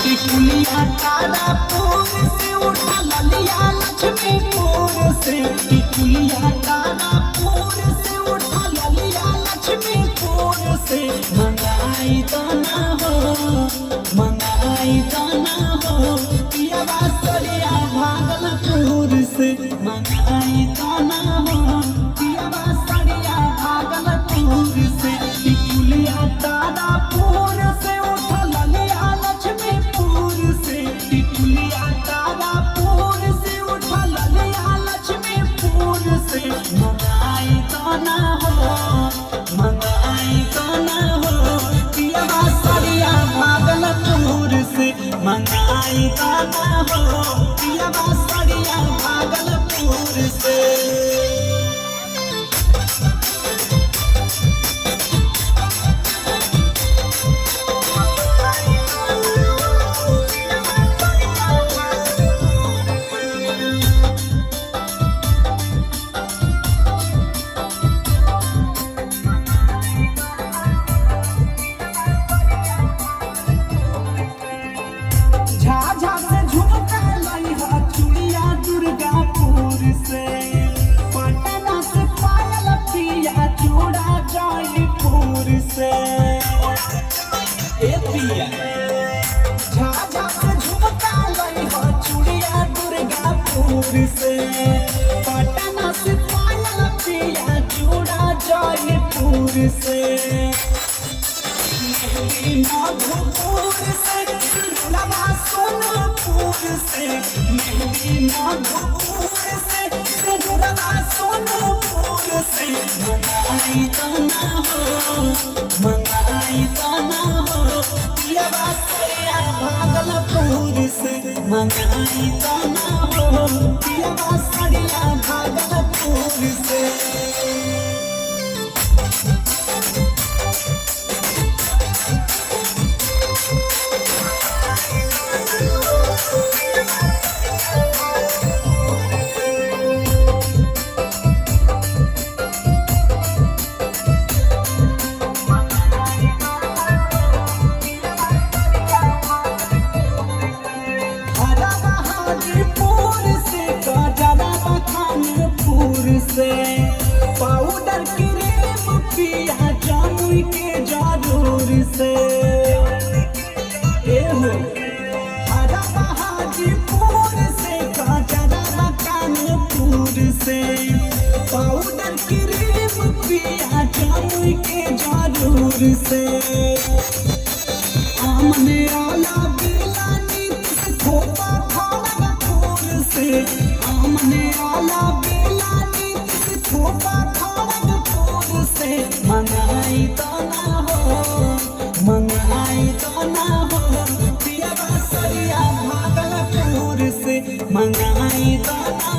टिकुलिया तारापुर से उठा ललिया लक्ष्मीपुर से, टिकुलिया तारापुर से उठा ललिया लक्ष्मीपुर से। मंगाई दाना हो, मंगाई दाना हो, पियावा सरिया भागलपुर से। मंगाई दाना हो, पियावा सरिया भागलपुर से। टिकुलिया तारापुर से उठा ललिया लक्ष्मीपुर से, टिकुलिया तारापुर से उठा ललिया लक्ष्मीपुर से। मंगाई दाना हो, मंगाई दाना हो, पियावा सरिया भागलपुर से। मंगाई दाना हो, पियावा सरिया भागलपुर से। झाझा से झुमका लइहा चूड़िया दुर्गापुर से, पटना से पायल पिया चूड़ा जयपुर से। ए पिया झाझा से झुमका लइहा चूड़िया दुर्गापुर से, पटना से पायल पिया चूड़ा जयपुर से। मधुपुर से लवा सोनपुर से, मेहंदी मधुपुर से लवा सोनपुर से। मंगाई दाना हो, मंगाई दाना हो, पियावा सरिया भागलपुर से। मंगाई दाना हो, पियावा सरिया भागलपुर से। से पाउडर क्रीम पिया जामुई के जरूर से। एहो हरा बहादुरपुर से काजरा कानपुर से, पाउडर क्रीम पिया जामुई के जरूर से। आमने आला बिलानी खोपा खड़गपुर से, आमने आला बिलानी खोपा खड़गपुर से। मंगाई दाना हो, मंगाई दाना हो, पियावा सरिया भागलपुर से। मंगाई दाना